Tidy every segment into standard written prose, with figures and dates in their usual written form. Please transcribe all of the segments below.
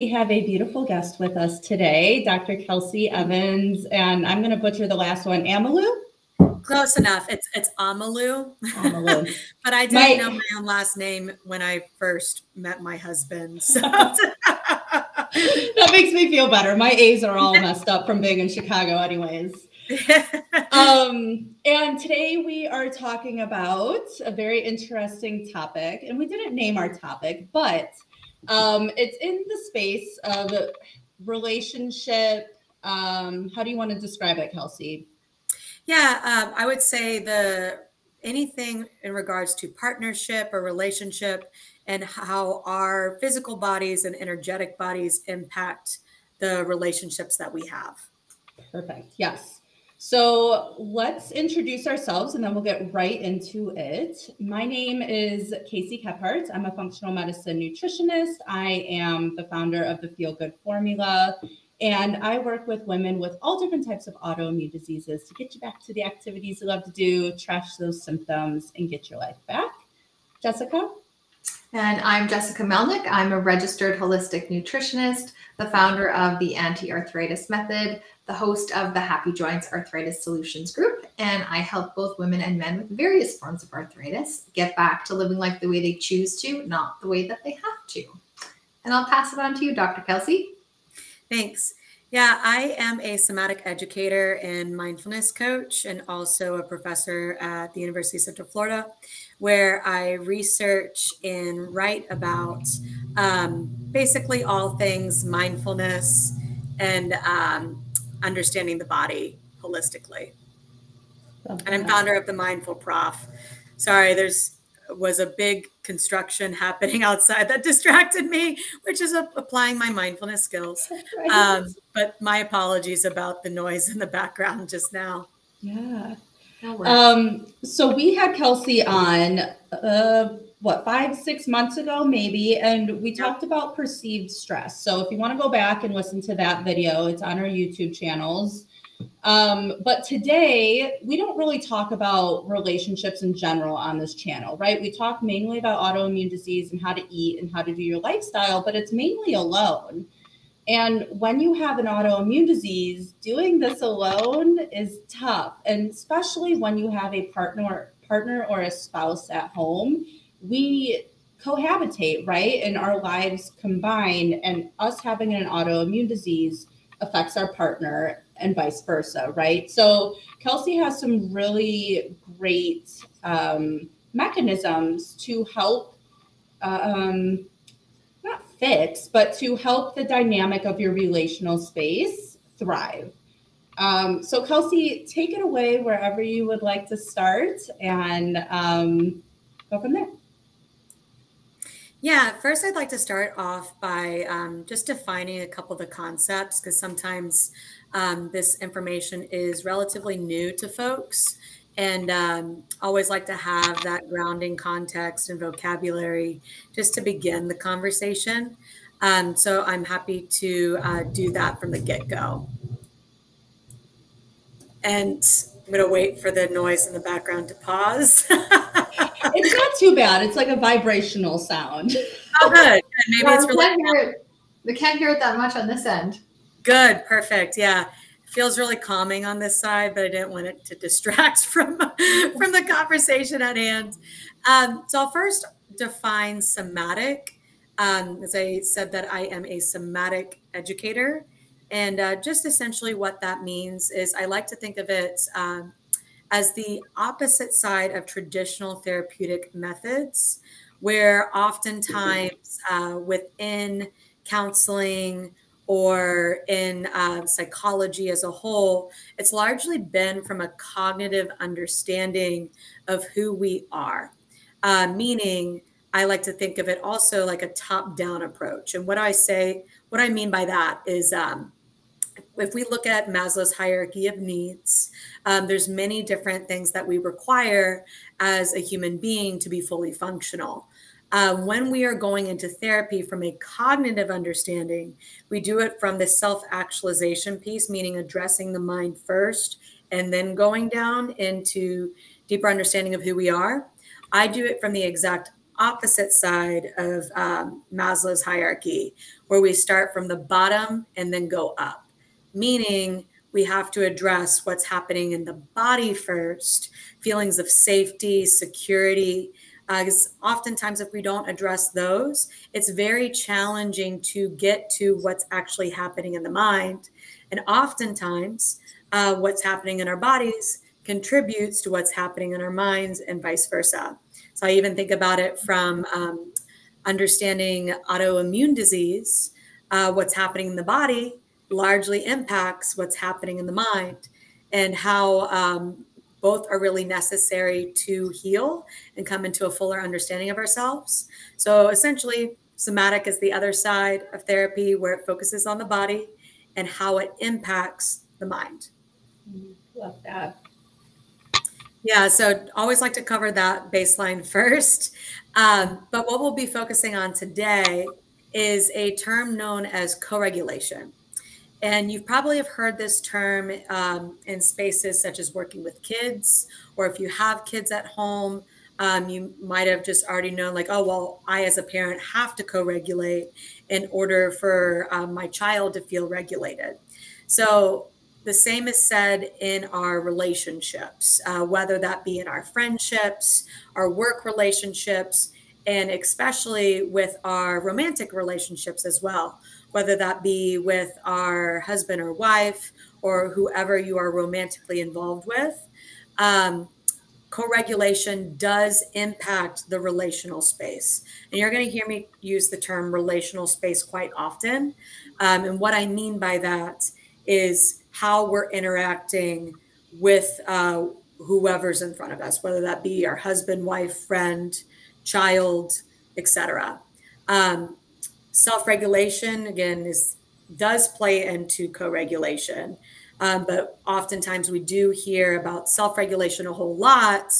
We have a beautiful guest with us today, Dr. Kelsey Evans, and I'm going to butcher the last one, Amalu? Close enough. It's Amalu. Amalu. But I didn't know my own last name when I first met my husband. So. That makes me feel better. My A's are all messed up from being in Chicago anyways. And today we are talking about a very interesting topic, and we didn't name our topic, but it's in the space of relationship. How do you want to describe it, Kelsey? Yeah, I would say anything in regards to partnership or relationship and how our physical bodies and energetic bodies impact the relationships that we have. Perfect. Yes. So let's introduce ourselves and then we'll get right into it. My name is Casey Kephart. I'm a functional medicine nutritionist. I am the founder of the Feel Good Formula, and I work with women with all different types of autoimmune diseases to get you back to the activities you love to do, trash those symptoms, and get your life back. Jessica? And I'm Jessica Melnick. I'm a registered holistic nutritionist, the founder of the Anti-Arthritis Method, the host of the Happy Joints Arthritis Solutions Group, and I help both women and men with various forms of arthritis get back to living life the way they choose to, not the way that they have to. And I'll pass it on to you, Dr. Kelsey. Thanks. Yeah, I am a somatic educator and mindfulness coach, and also a professor at the University of Central Florida, where I research and write about basically all things mindfulness and understanding the body holistically. And I'm founder of the Mindful Prof. Sorry, was a big construction happening outside that distracted me, which is applying my mindfulness skills. But my apologies about the noise in the background just now. Yeah. So we had Kelsey on, 5-6 months ago, maybe, and we talked about perceived stress. So if you want to go back and listen to that video, it's on our YouTube channels. But today we don't really talk about relationships in general on this channel, right? We talk mainly about autoimmune disease and how to eat and how to do your lifestyle, but it's mainly alone. And when you have an autoimmune disease, doing this alone is tough. And especially when you have a partner or a spouse at home, we cohabitate, right? And our lives combine, and us having an autoimmune disease affects our partner and vice versa, right? So Kelsey has some really great mechanisms to help not fix, but to help the dynamic of your relational space thrive. So Kelsey, take it away wherever you would like to start, and go from there. Yeah, first I'd like to start off by just defining a couple of the concepts, because sometimes this information is relatively new to folks, and always like to have that grounding context and vocabulary just to begin the conversation. So I'm happy to do that from the get-go. And I'm going to wait for the noise in the background to pause. It's not too bad. It's like a vibrational sound. Oh, good. Maybe it's really we can't hear it that much on this end. Good. Perfect. Yeah. It feels really calming on this side, but I didn't want it to distract from the conversation at hand. So I'll first define somatic. As I said, that I am a somatic educator. And just essentially what that means is I like to think of it as the opposite side of traditional therapeutic methods, where oftentimes within counseling or in psychology as a whole, it's largely been from a cognitive understanding of who we are, meaning I like to think of it also like a top-down approach. And what I mean by that is if we look at Maslow's hierarchy of needs, there's many different things that we require as a human being to be fully functional. When we are going into therapy from a cognitive understanding, we do it from the self-actualization piece, meaning addressing the mind first and then going down into deeper understanding of who we are. I do it from the exact opposite side of Maslow's hierarchy, where we start from the bottom and then go up, meaning we have to address what's happening in the body first, feelings of safety, security. Because oftentimes if we don't address those, it's very challenging to get to what's actually happening in the mind. And oftentimes what's happening in our bodies contributes to what's happening in our minds and vice versa. So I even think about it from understanding autoimmune disease. What's happening in the body largely impacts what's happening in the mind, and how both are really necessary to heal and come into a fuller understanding of ourselves. So essentially, somatic is the other side of therapy, where it focuses on the body and how it impacts the mind. Love that. Yeah, so always like to cover that baseline first. But what we'll be focusing on today is a term known as co-regulation. And you probably have heard this term in spaces such as working with kids, or if you have kids at home, you might have just already known, like, oh, well, I as a parent have to co-regulate in order for my child to feel regulated. So the same is said in our relationships, whether that be in our friendships, our work relationships, and especially with our romantic relationships as well, whether that be with our husband or wife or whoever you are romantically involved with. Co-regulation does impact the relational space. And you're going to hear me use the term relational space quite often. And what I mean by that is how we're interacting with whoever's in front of us, whether that be our husband, wife, friend, child, etc. Self-regulation, again, does play into co-regulation. But oftentimes we do hear about self-regulation a whole lot,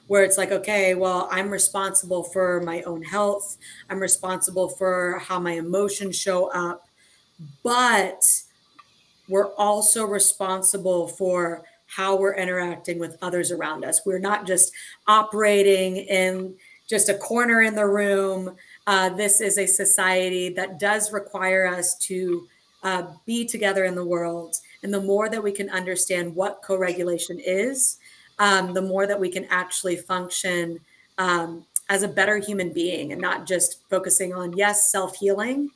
where it's like, okay, well, I'm responsible for my own health. I'm responsible for how my emotions show up. But we're also responsible for how we're interacting with others around us. We're not just operating in just a corner in the room. This is a society that does require us to be together in the world. And the more that we can understand what co-regulation is, the more that we can actually function as a better human being, and not just focusing on, yes, self-healing,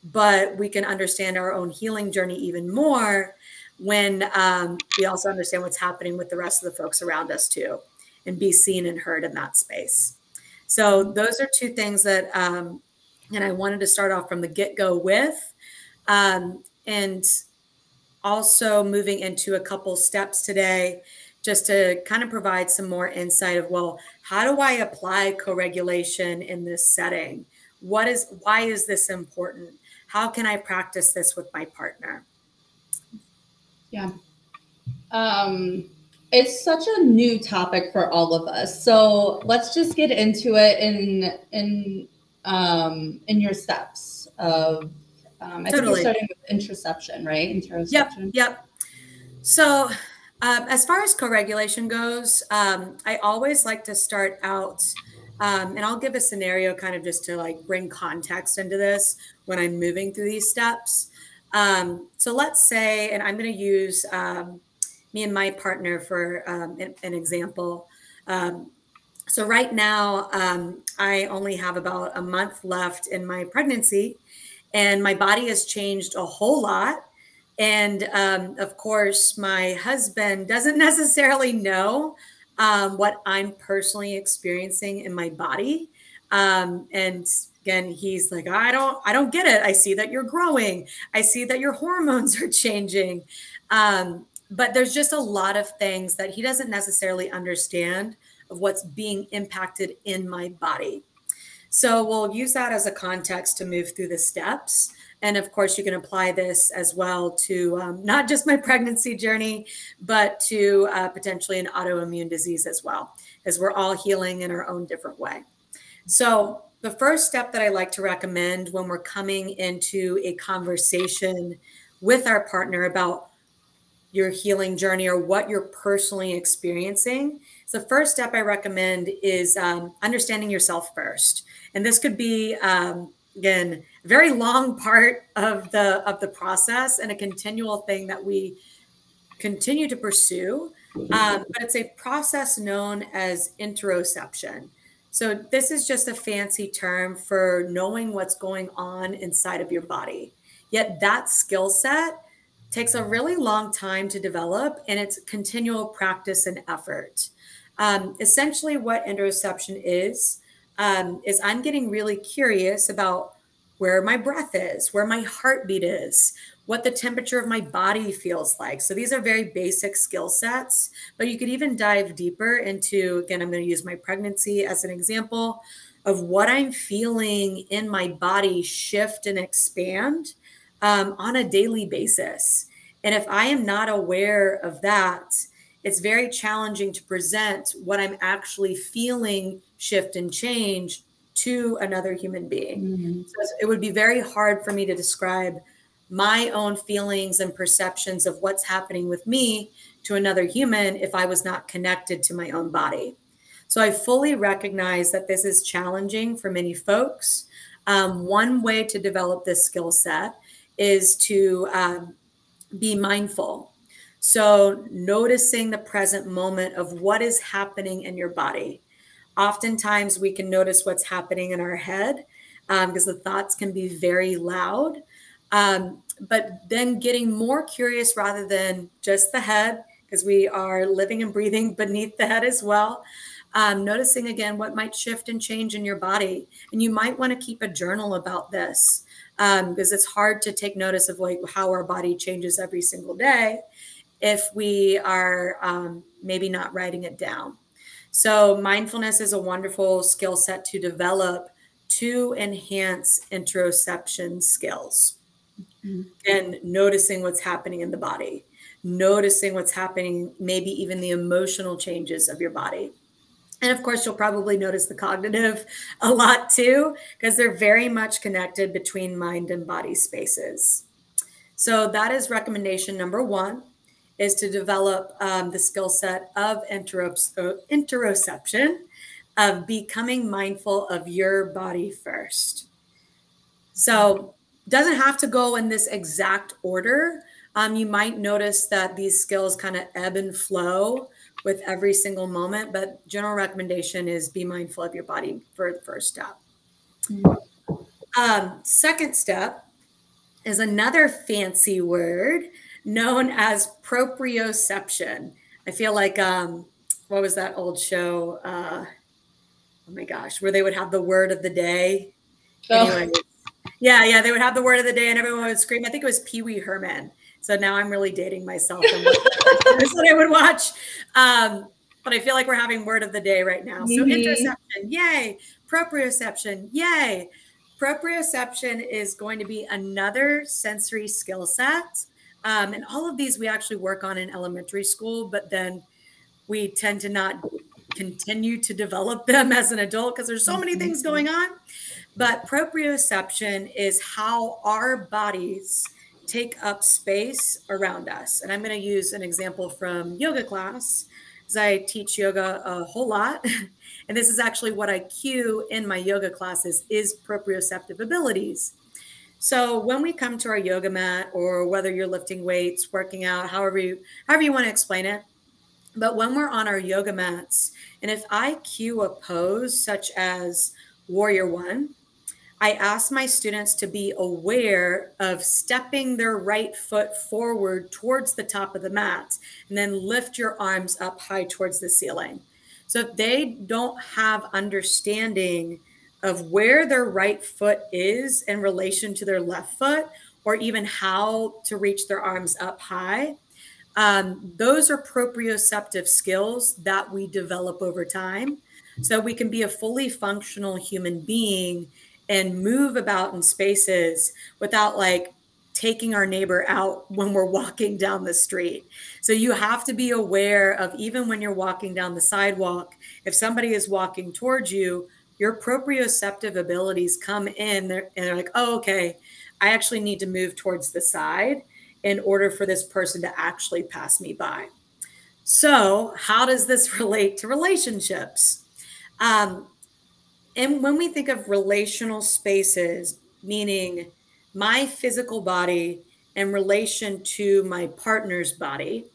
but we can understand our own healing journey even more when we also understand what's happening with the rest of the folks around us too, and be seen and heard in that space. So those are two things that, and I wanted to start off from the get-go with, and also moving into a couple steps today, just to kind of provide some more insight of, well, how do I apply co-regulation in this setting? Why is this important? How can I practice this with my partner? Yeah. It's such a new topic for all of us. So let's just get into it in your steps of, I think you're starting with interoception, right? Interoception. Yep. So as far as co-regulation goes, I always like to start out, and I'll give a scenario kind of just to like bring context into this when I'm moving through these steps. So let's say, and I'm going to use me and my partner for an example. So right now, I only have about a month left in my pregnancy, and my body has changed a whole lot. And of course, my husband doesn't necessarily know what I'm personally experiencing in my body. And again, he's like, I don't get it. I see that you're growing. I see that your hormones are changing. But there's just a lot of things that he doesn't necessarily understand of what's being impacted in my body. So we'll use that as a context to move through the steps. And of course, you can apply this as well to not just my pregnancy journey, but to potentially an autoimmune disease as well, as we're all healing in our own different way. So the first step that I like to recommend when we're coming into a conversation with our partner about your healing journey or what you're personally experiencing. So the first step I recommend is understanding yourself first. And this could be, again, a very long part of the process and a continual thing that we continue to pursue. But it's a process known as interoception. So this is just a fancy term for knowing what's going on inside of your body. Yet that skill set takes a really long time to develop, and it's continual practice and effort. Essentially what interoception is I'm getting really curious about where my breath is, where my heartbeat is, what the temperature of my body feels like. So these are very basic skill sets, but you could even dive deeper into, again, I'm going to use my pregnancy as an example of what I'm feeling in my body shift and expand on a daily basis. And if I am not aware of that, it's very challenging to present what I'm actually feeling shift and change to another human being. Mm-hmm. So it would be very hard for me to describe my own feelings and perceptions of what's happening with me to another human if I was not connected to my own body. So I fully recognize that this is challenging for many folks. One way to develop this skill set is to be mindful. So noticing the present moment of what is happening in your body. Oftentimes we can notice what's happening in our head because the thoughts can be very loud. But then getting more curious rather than just the head, because we are living and breathing beneath the head as well. Noticing again what might shift and change in your body. And you might want to keep a journal about this because it's hard to take notice of like how our body changes every single day if we are maybe not writing it down. So mindfulness is a wonderful skill set to develop to enhance interoception skills. Mm-hmm. And noticing what's happening in the body, noticing what's happening, maybe even the emotional changes of your body. And of course, you'll probably notice the cognitive a lot too, because they're very much connected between mind and body spaces. So that is recommendation number one, is to develop the skill set of interoception, of becoming mindful of your body first. So it doesn't have to go in this exact order. You might notice that these skills kind of ebb and flow with every single moment, but general recommendation is be mindful of your body for the first step. Second step is another fancy word known as proprioception. I feel like, what was that old show? Oh my gosh, where they would have the word of the day. Oh. Anyway, yeah, they would have the word of the day and everyone would scream. I think it was Pee Wee Herman. So now I'm really dating myself. And that's what I would watch. But I feel like we're having word of the day right now. So interoception, yay. Proprioception, yay. Proprioception is going to be another sensory skill set. And all of these we actually work on in elementary school, but then we tend to not continue to develop them as an adult because there's so many things going on. But proprioception is how our bodies take up space around us. And I'm going to use an example from yoga class, because I teach yoga a whole lot. And this is actually what I cue in my yoga classes is proprioceptive abilities. So when we come to our yoga mat, or whether you're lifting weights, working out, however you want to explain it, but when we're on our yoga mats, and if I cue a pose such as Warrior One, I ask my students to be aware of stepping their right foot forward towards the top of the mat and then lift your arms up high towards the ceiling. So if they don't have understanding of where their right foot is in relation to their left foot, or even how to reach their arms up high, those are proprioceptive skills that we develop over time. So we can be a fully functional human being and move about in spaces without like taking our neighbor out when we're walking down the street. So you have to be aware of, even when you're walking down the sidewalk, if somebody is walking towards you, your proprioceptive abilities come in and they're like, oh, okay, I actually need to move towards the side. in order for this person to actually pass me by. So how does this relate to relationships? And when we think of relational spaces, meaning my physical body in relation to my partner's body,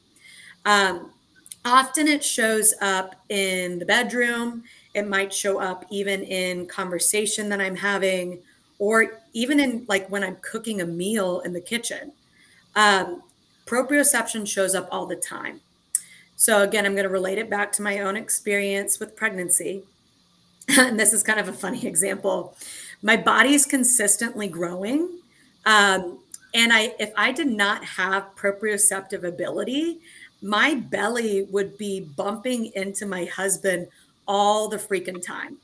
often it shows up in the bedroom. It might show up even in conversation that I'm having, or even in like when I'm cooking a meal in the kitchen. Proprioception shows up all the time. So again, I'm going to relate it back to my own experience with pregnancy. And this is kind of a funny example. My body is consistently growing. And if I did not have proprioceptive ability, my belly would be bumping into my husband all the freaking time.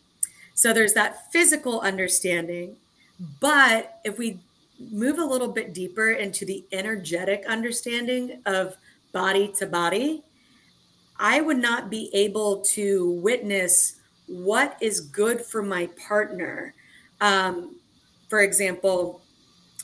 So there's that physical understanding. But if we move a little bit deeper into the energetic understanding of body to body, I would not be able to witness what is good for my partner. For example,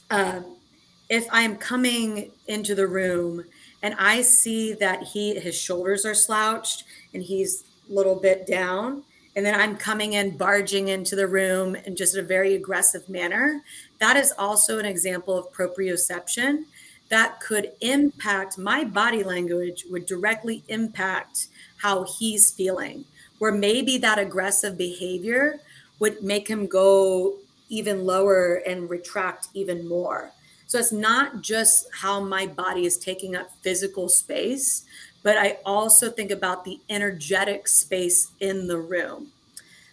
if I'm coming into the room and I see that his shoulders are slouched and he's a little bit down, and then I'm coming in, barging into the room in just a very aggressive manner, that is also an example of proprioception that could impact my body language, would directly impact how he's feeling, where maybe that aggressive behavior would make him go even lower and retract even more. So it's not just how my body is taking up physical space, but I also think about the energetic space in the room.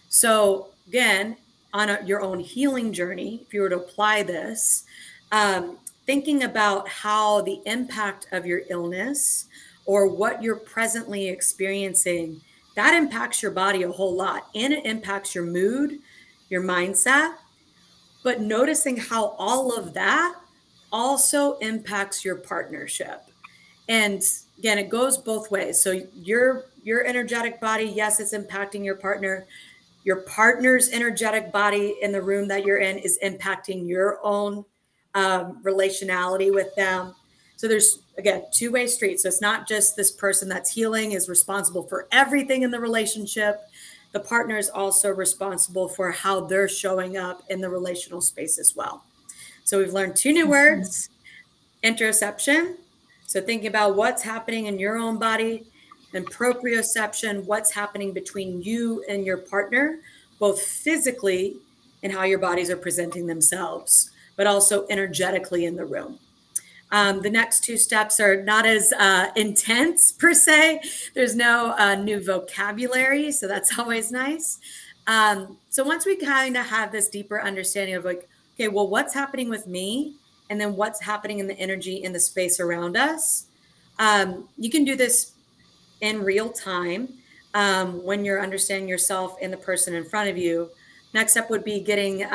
So again, on your own healing journey, if you were to apply this, thinking about how the impact of your illness or what you're presently experiencing, that impacts your body a whole lot, and it impacts your mood, your mindset. But noticing how all of that also impacts your partnership. And again, it goes both ways. So your energetic body, yes, it's impacting your partner. Your partner's energetic body in the room that you're in is impacting your own relationality with them. So there's, again, two-way street. So it's not just this person that's healing is responsible for everything in the relationship. The partner is also responsible for how they're showing up in the relational space as well. So we've learned two new words: interoception. So thinking about what's happening in your own body, and proprioception, what's happening between you and your partner, both physically and how your bodies are presenting themselves, but also energetically in the room. The next two steps are not as intense per se. There's no new vocabulary, so that's always nice. So once we kind of have this deeper understanding of like, okay, well, what's happening with me? And then what's happening in the energy in the space around us? You can do this in real time when you're understanding yourself and the person in front of you. Next step would be getting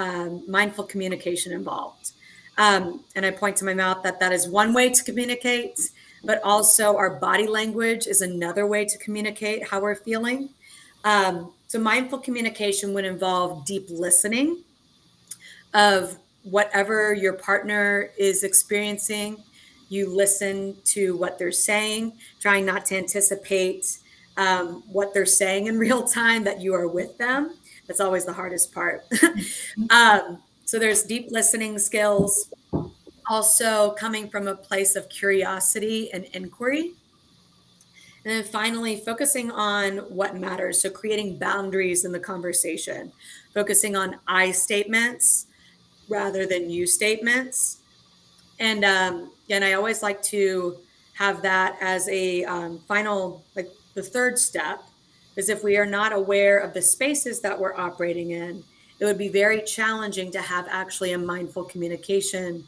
mindful communication involved. And I point to my mouth that is one way to communicate, but also our body language is another way to communicate how we're feeling. So mindful communication would involve deep listening of whatever your partner is experiencing. You listen to what they're saying, trying not to anticipate what they're saying in real time, that you are with them. That's always the hardest part. So there's deep listening skills, also coming from a place of curiosity and inquiry. And then finally, focusing on what matters. So creating boundaries in the conversation, focusing on I statements rather than you statements. And I always like to have that as a final, like the third step, is if we are not aware of the spaces that we're operating in, it would be very challenging to have actually a mindful communication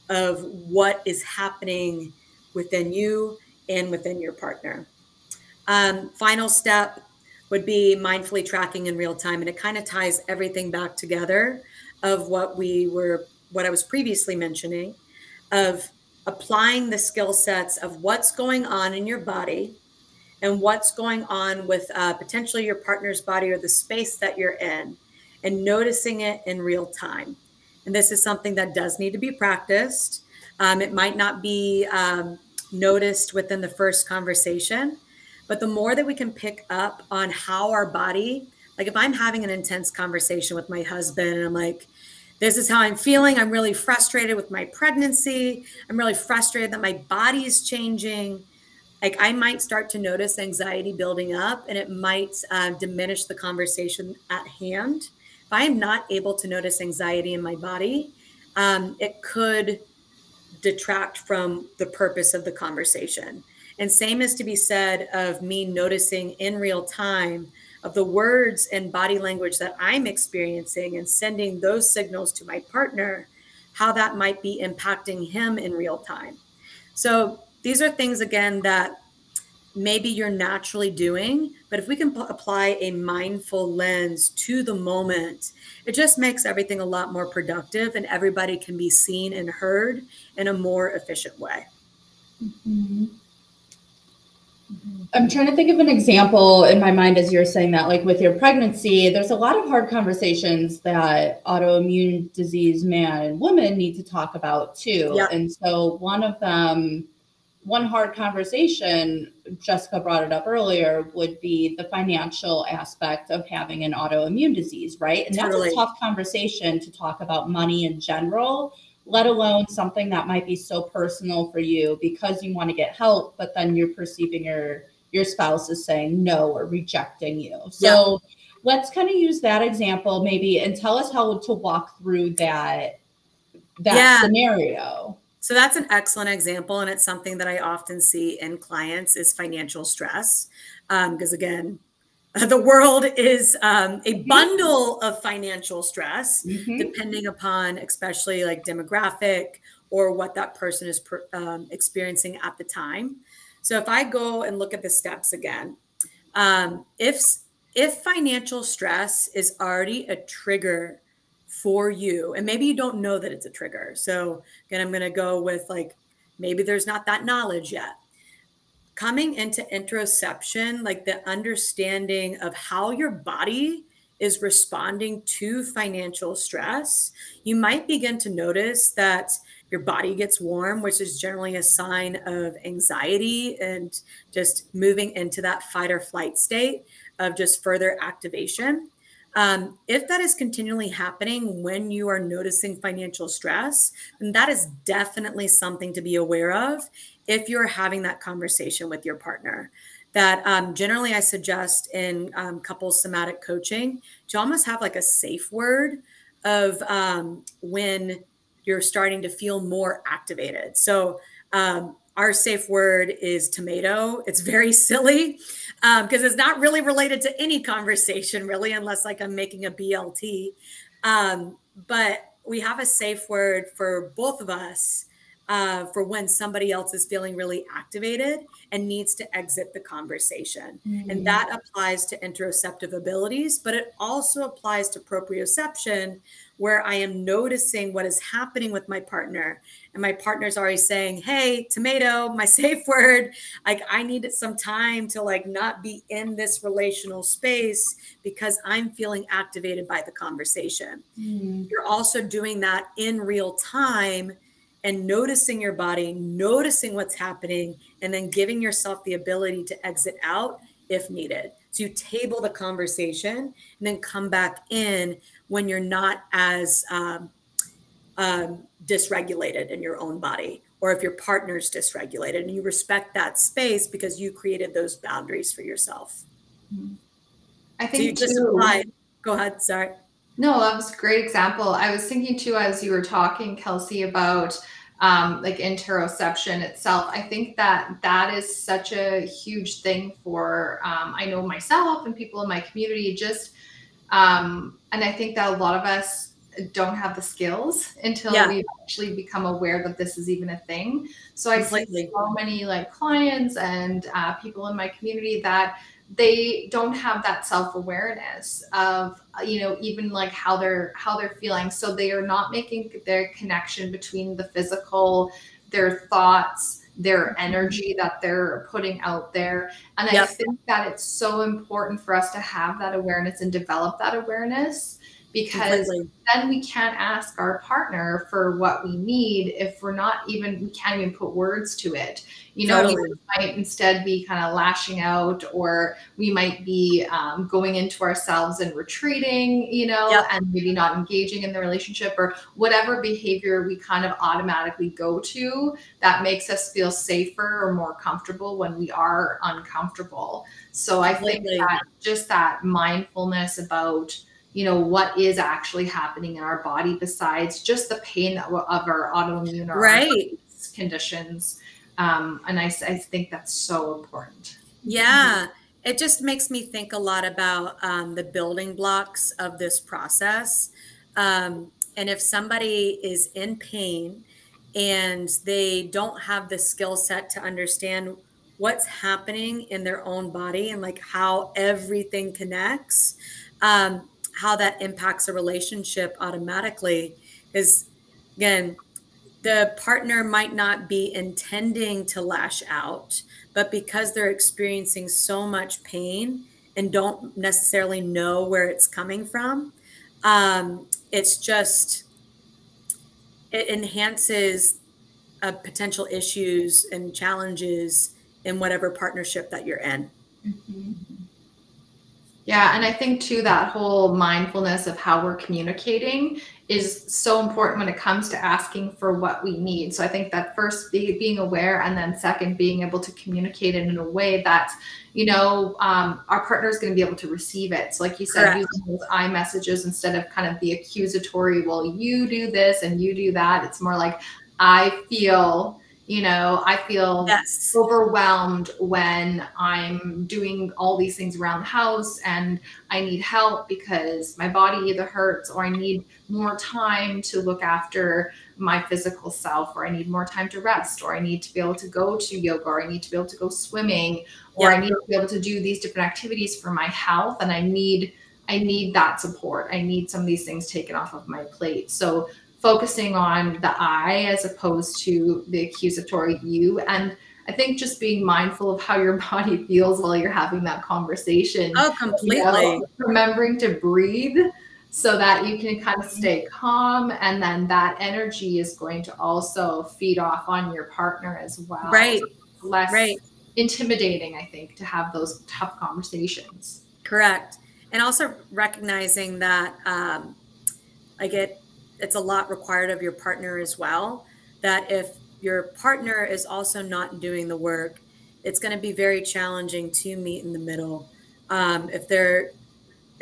of what is happening within you and within your partner. Final step would be mindfully tracking in real time. And it kind of ties everything back together of what I was previously mentioning, of applying the skill sets of what's going on in your body and what's going on with potentially your partner's body or the space that you're in, and noticing it in real time. And this is something that does need to be practiced, It might not be noticed within the first conversation, but the more that we can pick up on how our body, like if I'm having an intense conversation with my husband and I'm like, this is how I'm feeling. I'm really frustrated with my pregnancy. I'm really frustrated that my body is changing. Like I might start to notice anxiety building up, and it might diminish the conversation at hand. If I am not able to notice anxiety in my body, it could detract from the purpose of the conversation. And same is to be said of me noticing in real time of the words and body language that I'm experiencing and sending those signals to my partner, how that might be impacting him in real time. So these are things, again, that maybe you're naturally doing, but if we can apply a mindful lens to the moment, it just makes everything a lot more productive and everybody can be seen and heard in a more efficient way. Mm-hmm. I'm trying to think of an example in my mind as you're saying that, like with your pregnancy, there's a lot of hard conversations that autoimmune disease man and woman need to talk about too. Yep. And so one hard conversation, Jessica brought it up earlier, would be the financial aspect of having an autoimmune disease, right? And Totally. That's a tough conversation to talk about money in general, let alone something that might be so personal for you because you want to get help, but then you're perceiving your spouse is saying no or rejecting you. So let's kind of use that example maybe and tell us how to walk through that scenario. So that's an excellent example. And it's something that I often see in clients is financial stress. Because again, the world is a bundle of financial stress, depending upon especially like demographic or what that person is experiencing at the time. So if I go and look at the steps again, if financial stress is already a trigger for you, and maybe you don't know that it's a trigger. So again, I'm going to go with like, maybe there's not that knowledge yet. Coming into interoception, like the understanding of how your body is responding to financial stress, you might begin to notice that your body gets warm, which is generally a sign of anxiety and just moving into that fight or flight state of just further activation. If that is continually happening when you are noticing financial stress, then that is definitely something to be aware of if you're having that conversation with your partner. That generally I suggest in couples somatic coaching to almost have like a safe word of when you're starting to feel more activated. So our safe word is tomato. It's very silly because it's not really related to any conversation really, unless like I'm making a BLT. But we have a safe word for both of us for when somebody else is feeling really activated and needs to exit the conversation. And that applies to interoceptive abilities, but it also applies to proprioception, where I am noticing what is happening with my partner. And my partner's already saying, hey, tomato, my safe word, like I needed some time to like not be in this relational space because I'm feeling activated by the conversation. You're also doing that in real time and noticing your body, noticing what's happening, and then giving yourself the ability to exit out if needed. So you table the conversation and then come back in when you're not as dysregulated in your own body, or if your partner's dysregulated, and you respect that space because you created those boundaries for yourself. I think so you just apply. Go ahead. Sorry. No, that was a great example. I was thinking too, as you were talking, Kelsey, about like interoception itself. I think that is such a huge thing for, I know myself and people in my community and I think that a lot of us don't have the skills until we actually become aware that this is even a thing. So I see so many like clients and people in my community that they don't have that self-awareness of, even like how they're feeling. So they are not making their connection between the physical, their thoughts, their energy that they're putting out there. And I think that it's so important for us to have that awareness and develop that awareness, because Completely. then we can't ask our partner for what we need if we can't even put words to it. You know, Totally. we might instead be kind of lashing out, or we might be going into ourselves and retreating, you know, Yep. and maybe not engaging in the relationship, or whatever behavior we kind of automatically go to that makes us feel safer or more comfortable when we are uncomfortable. So I think Completely. that just that mindfulness about, you know, what is actually happening in our body besides just the pain of our autoimmune or Right. our conditions. And I think that's so important. Yeah. It just makes me think a lot about the building blocks of this process. And if somebody is in pain and they don't have the skill set to understand what's happening in their own body and like how everything connects, how that impacts a relationship automatically is, again, the partner might not be intending to lash out, but because they're experiencing so much pain and don't necessarily know where it's coming from, it's just, it enhances potential issues and challenges in whatever partnership that you're in. Mm-hmm. Yeah, and I think too that whole mindfulness of how we're communicating is so important when it comes to asking for what we need. So I think that first being aware, and then second being able to communicate it in a way that, you know, our partner is going to be able to receive it. So like you said, Correct. using those I messages instead of kind of the accusatory, well, you do this and you do that. It's more like, I feel, you know, I feel Yes. overwhelmed when I'm doing all these things around the house and I need help because my body either hurts, or I need more time to look after my physical self, or I need more time to rest, or I need to be able to go to yoga, or I need to be able to go swimming, or I need to be able to do these different activities for my health. And I need that support. I need some of these things taken off of my plate. So focusing on the I as opposed to the accusatory you. And I think just being mindful of how your body feels while you're having that conversation. Oh, completely. You know, remembering to breathe so that you can kind of stay calm. And then that energy is going to also feed off on your partner as well. Right. Less intimidating, I think, to have those tough conversations. Correct. And also recognizing that it's a lot required of your partner as well, that if your partner is also not doing the work, it's going to be very challenging to meet in the middle if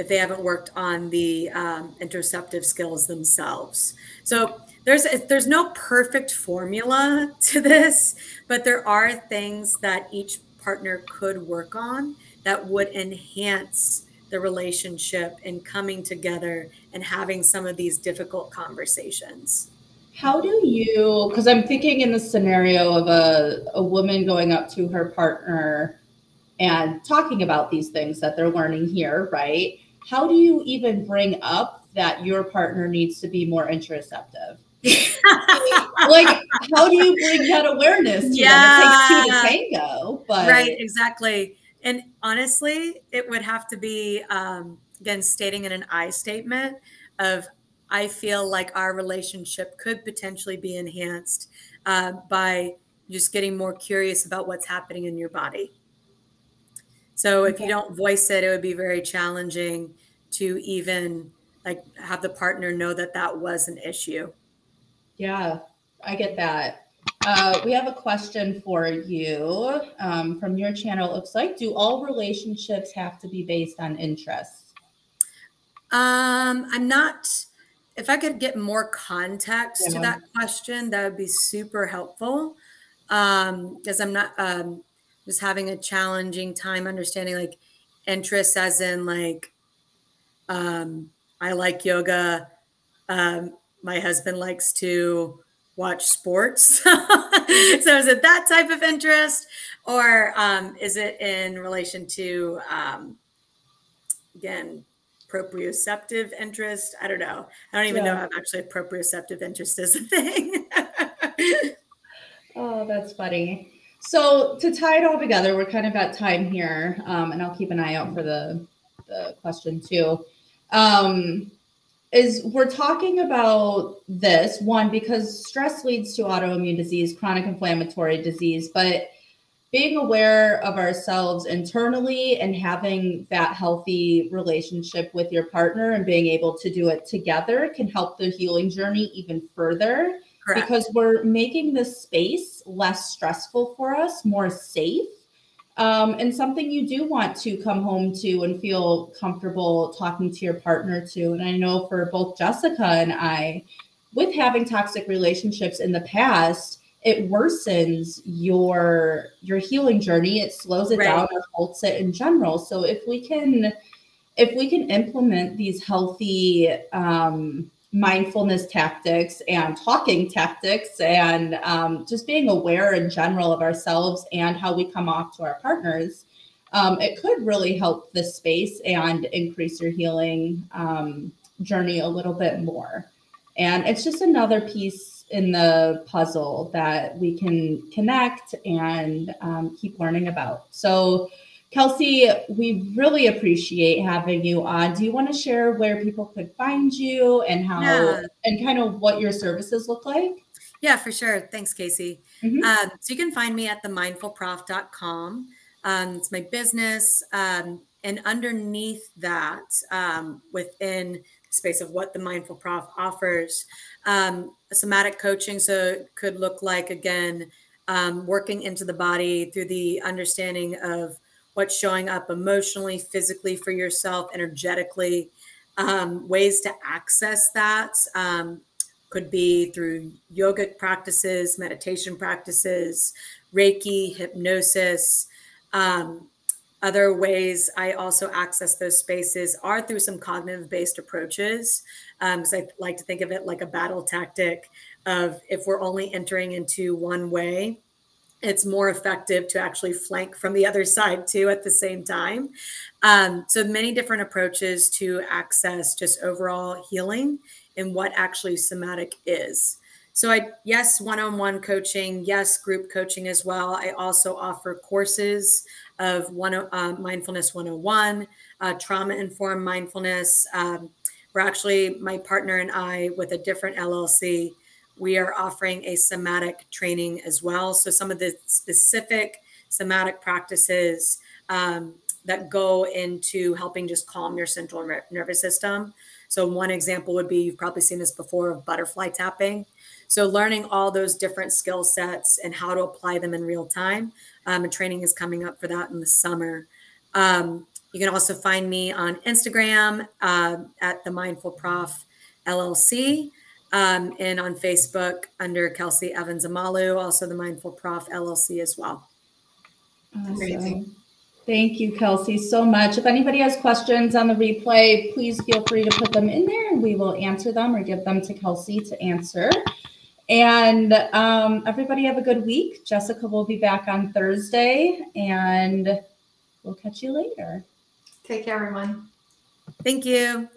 they haven't worked on the interoceptive skills themselves. So there's no perfect formula to this, but there are things that each partner could work on that would enhance the relationship and coming together and having some of these difficult conversations. How do you, because I'm thinking in the scenario of a woman going up to her partner and talking about these things that they're learning here, right? How do you even bring up that your partner needs to be more interoceptive? Like, how do you bring that awareness to them? It takes two to tango, but right, exactly. And honestly, it would have to be, again, stating in an I statement of, I feel like our relationship could potentially be enhanced by just getting more curious about what's happening in your body. So if you don't voice it, it would be very challenging to even like have the partner know that that was an issue. Yeah, I get that. We have a question for you from your channel. It looks like, do all relationships have to be based on interests? I'm not, if I could get more context to that question, that would be super helpful. Because I'm not just having a challenging time understanding like interests as in like, I like yoga. My husband likes to watch sports. So is it that type of interest, or is it in relation to, again, proprioceptive interest? I don't know. I don't even know if actually a proprioceptive interest is a thing. Oh, that's funny. So to tie it all together, we're kind of at time here, and I'll keep an eye out for the question too. is we're talking about this, one, because stress leads to autoimmune disease, chronic inflammatory disease, but being aware of ourselves internally and having that healthy relationship with your partner and being able to do it together can help the healing journey even further. Correct. Because we're making this space less stressful for us, more safe, and something you do want to come home to and feel comfortable talking to your partner to. And I know for both Jessica and I, with having toxic relationships in the past, it worsens your healing journey. It slows it down or halts it in general. So if we can implement these healthy mindfulness tactics and talking tactics and just being aware in general of ourselves and how we come off to our partners, it could really help this space and increase your healing journey a little bit more. And it's just another piece in the puzzle that we can connect and keep learning about. So Kelsey, we really appreciate having you on. Do you want to share where people could find you and how and kind of what your services look like? Yeah, for sure. Thanks, Casey. So you can find me at themindfulprof.com. It's my business. And underneath that, within the space of what the Mindful Prof offers, somatic coaching. So it could look like, again, working into the body through the understanding of what's showing up emotionally, physically for yourself, energetically, ways to access that. Could be through yogic practices, meditation practices, Reiki, hypnosis. Other ways I also access those spaces are through some cognitive-based approaches. Because I like to think of it like a battle tactic of if we're only entering into one way, it's more effective to actually flank from the other side too at the same time. So many different approaches to access just overall healing and what actually somatic is. So yes, one-on-one coaching, yes, group coaching as well. I also offer courses of Mindfulness 101, trauma-informed mindfulness. We're actually, my partner and I, with a different LLC, we are offering a somatic training as well. So some of the specific somatic practices that go into helping just calm your central nervous system. So one example would be, you've probably seen this before, of butterfly tapping. So learning all those different skill sets and how to apply them in real time. And training is coming up for that in the summer. You can also find me on Instagram at the Mindful Prof LLC. And on Facebook under Kelsey Evans-Amalu, also the Mindful Prof LLC as well. Awesome. Thank you, Kelsey, so much. If anybody has questions on the replay, please feel free to put them in there and we will answer them or give them to Kelsey to answer. And everybody have a good week. Jessica will be back on Thursday and we'll catch you later. Take care, everyone. Thank you.